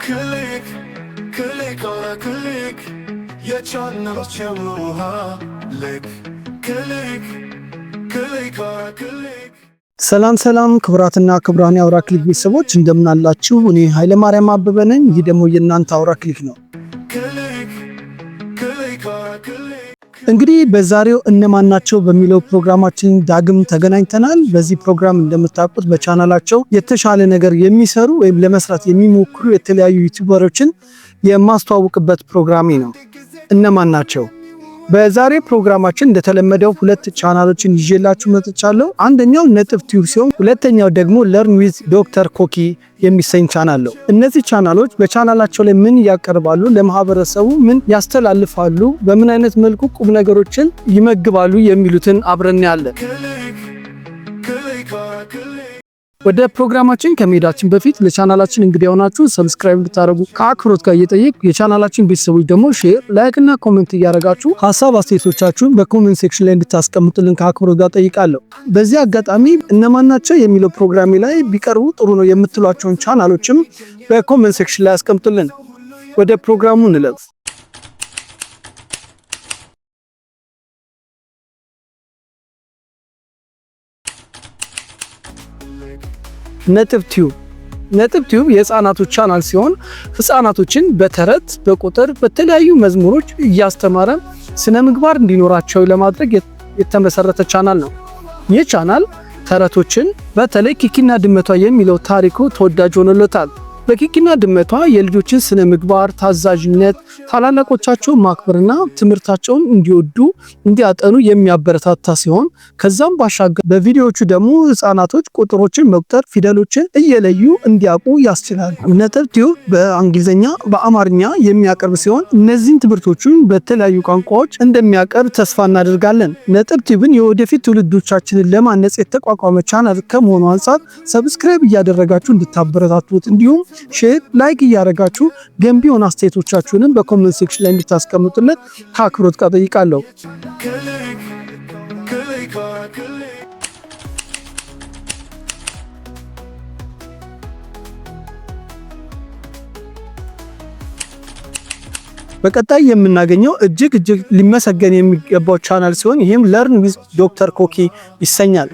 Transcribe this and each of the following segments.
ክሊክ ክሊክ ኦራ ክሊክ የቻናሎች የሙሃ ልክ ክሊክ ክሊክ ኦራ ክሊክ። ሰላም ክብራትና ክብራን የአውራ ክሊክ ቤተሰቦች እንደምን አላችሁ? እኔ ኃይለ ማርያም አበበ ነኝ። ይህ ደግሞ የእናንተ አውራ ክሊክ ነው። እንግዲህ በዛሬው እነማን ናቸው በሚለው ፕሮግራማችን ዳግም ተገናኝተናል። በዚህ ፕሮግራም እንደምታውቁት በቻናላቸው የተሻለ ነገር የሚሰሩ ወይም ለመስራት የሚሞክሩ የተለያዩ ዩቲዩበሮችን የማስተዋወቅበት ፕሮግራሜ ነው። እነማን ናቸው? በዛሬ ፕሮግራማችን እንደተለመደው ሁለት ቻናሎችን ይዤላችሁ መጥቻለሁ። አንደኛው ነጥብ ቲዩብ ሲሆን ሁለተኛው ደግሞ ለርን ዊዝ ዶክተር ኮኪ የሚሰኝ ቻናል ነው። እነዚህ ቻናሎች በቻናላቸው ላይ ምን ያቀርባሉ፣ ለማህበረሰቡ ምን ያስተላልፋሉ፣ በምን አይነት መልኩ ቁም ነገሮችን ይመግባሉ የሚሉትን አብረን ያለን። ወደ ፕሮግራማችን ከመሄዳችን በፊት ለቻናላችን እንግዲህ ሆናችሁ ሰብስክራይብ እንድታደርጉ ከአክብሮት ጋር እየጠየቅ የቻናላችን ቤተሰቦች ደግሞ ሼር፣ ላይክ እና ኮሜንት እያደረጋችሁ ሀሳብ አስተያየቶቻችሁን በኮሜንት ሴክሽን ላይ እንድታስቀምጡልን ከአክብሮት ጋር ጠይቃለሁ። በዚህ አጋጣሚ እነማን ናቸው የሚለው ፕሮግራሜ ላይ ቢቀርቡ ጥሩ ነው የምትሏቸውን ቻናሎችም በኮሜንት ሴክሽን ላይ አስቀምጡልን። ወደ ፕሮግራሙ እንለፍ። ነጥብ ቲዩብ የህፃናቶች ቻናል ሲሆን ህፃናቶችን በተረት በቁጥር በተለያዩ መዝሙሮች እያስተማረ ስነ ምግባር እንዲኖራቸው ለማድረግ የተመሰረተ ቻናል ነው። ይህ ቻናል ተረቶችን በተለይ ኪኪና ድመቷ የሚለው ታሪኩ ተወዳጅ ሆኖለታል። በኪኪና ድመቷ የልጆችን ስነ ምግባር፣ ታዛዥነት፣ ታላላቆቻቸውን ማክበርና ትምህርታቸውን እንዲወዱ እንዲያጠኑ የሚያበረታታ ሲሆን ከዛም ባሻገር በቪዲዮዎቹ ደግሞ ህፃናቶች ቁጥሮችን መቁጠር፣ ፊደሎችን እየለዩ እንዲያውቁ ያስችላል። ነጥብ ቲዩብ በእንግሊዝኛ በአማርኛ የሚያቀርብ ሲሆን እነዚህን ትምህርቶችን በተለያዩ ቋንቋዎች እንደሚያቀርብ ተስፋ እናደርጋለን። ነጥብ ቲዩብን የወደፊት ትውልዶቻችንን ለማነጽ የተቋቋመ ቻናል ከመሆኑ አንጻር ሰብስክራይብ እያደረጋችሁ እንድታበረታቱት እንዲሁም ሼር፣ ላይክ እያደረጋችሁ ገንቢ የሆነ አስተያየቶቻችሁንም በኮሜንት ሴክሽን ላይ እንድታስቀምጡለት ከአክብሮት ጋር ጠይቃለሁ። በቀጣይ የምናገኘው እጅግ ሊመሰገን የሚገባው ቻናል ሲሆን ይህም ለርን ዊዝ ዶክተር ኮኪ ይሰኛል።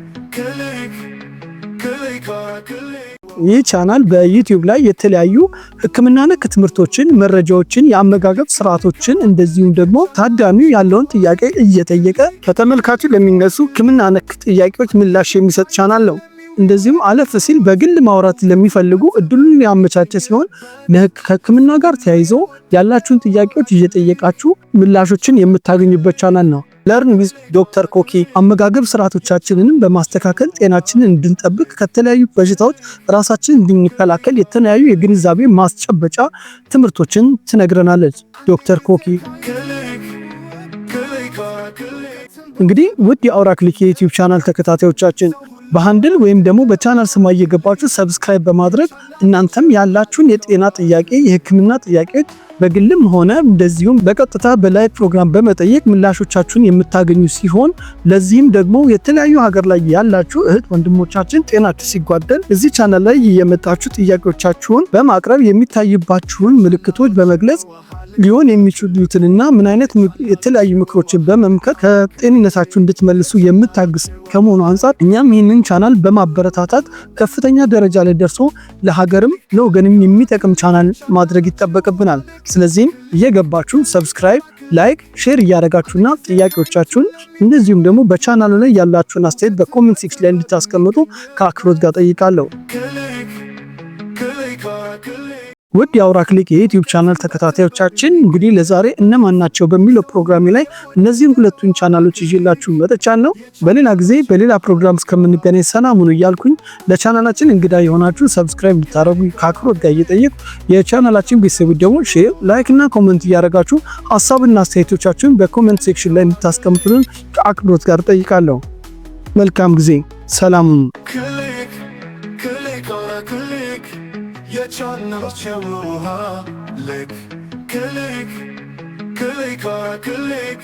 ይህ ቻናል በዩቲዩብ ላይ የተለያዩ ሕክምና ነክ ትምህርቶችን፣ መረጃዎችን፣ የአመጋገብ ስርዓቶችን እንደዚሁም ደግሞ ታዳሚው ያለውን ጥያቄ እየጠየቀ ከተመልካቹ ለሚነሱ ሕክምና ነክ ጥያቄዎች ምላሽ የሚሰጥ ቻናል ነው። እንደዚሁም አለፍ ሲል በግል ማውራት ለሚፈልጉ እድሉን ያመቻቸ ሲሆን ከሕክምና ጋር ተያይዞ ያላችሁን ጥያቄዎች እየጠየቃችሁ ምላሾችን የምታገኙበት ቻናል ነው። ለርን ዊዝ ዶክተር ኮኪ አመጋገብ ስርዓቶቻችንን በማስተካከል ጤናችንን እንድንጠብቅ ከተለያዩ በሽታዎች ራሳችንን እንድንከላከል የተለያዩ የግንዛቤ ማስጨበጫ ትምህርቶችን ትነግረናለች ዶክተር ኮኪ። እንግዲህ ውድ የአውራ ክሊክ የዩቲዩብ ቻናል ተከታታዮቻችን በሃንድል ወይም ደግሞ በቻናል ስማ እየገባችሁ ሰብስክራይብ በማድረግ እናንተም ያላችሁን የጤና ጥያቄ፣ የህክምና ጥያቄ በግልም ሆነ እንደዚሁም በቀጥታ በላይቭ ፕሮግራም በመጠየቅ ምላሾቻችሁን የምታገኙ ሲሆን ለዚህም ደግሞ የተለያዩ ሀገር ላይ ያላችሁ እህት ወንድሞቻችን ጤናችሁ ሲጓደል እዚህ ቻናል ላይ የመጣችሁ ጥያቄዎቻችሁን በማቅረብ የሚታይባችሁን ምልክቶች በመግለጽ ሊሆን የሚችሉትንና ምን አይነት የተለያዩ ምክሮችን በመምከር ከጤንነታችሁ እንድትመልሱ የምታግስ ከመሆኑ አንጻር እኛም ይህንን ቻናል በማበረታታት ከፍተኛ ደረጃ ላይ ደርሶ ለሀገርም ለወገንም የሚጠቅም ቻናል ማድረግ ይጠበቅብናል። ስለዚህም እየገባችሁ ሰብስክራይብ፣ ላይክ፣ ሼር እያደረጋችሁና ጥያቄዎቻችሁን እንደዚሁም ደግሞ በቻናሉ ላይ ያላችሁን አስተያየት በኮሜንት ሴክሽን ላይ እንድታስቀምጡ ከአክብሮት ጋር ጠይቃለሁ። ውድ የአውራ ክሊክ የዩቲዩብ ቻናል ተከታታዮቻችን እንግዲህ ለዛሬ እነማን ናቸው በሚለው ፕሮግራሜ ላይ እነዚህን ሁለቱን ቻናሎች ይዤላችሁ መጥቻለሁ። በሌላ ጊዜ በሌላ ፕሮግራም እስከምንገናኝ ሰላም ሁኑ እያልኩኝ ለቻናላችን እንግዳ የሆናችሁ ሰብስክራይብ እንድታደርጉ ከአክብሮት ጋር እየጠየቁ የቻናላችን ቤተሰቦች ደግሞ ሼር፣ ላይክ እና ኮሜንት እያደረጋችሁ ሀሳብና አስተያየቶቻችሁን በኮሜንት ሴክሽን ላይ እንድታስቀምጡልን ከአክብሮት ጋር ጠይቃለሁ። መልካም ጊዜ። ሰላም ሁኑ። የቻናሎች የሙሃ ልክ ክሊክ ክሊክ ኦራ ክሊክ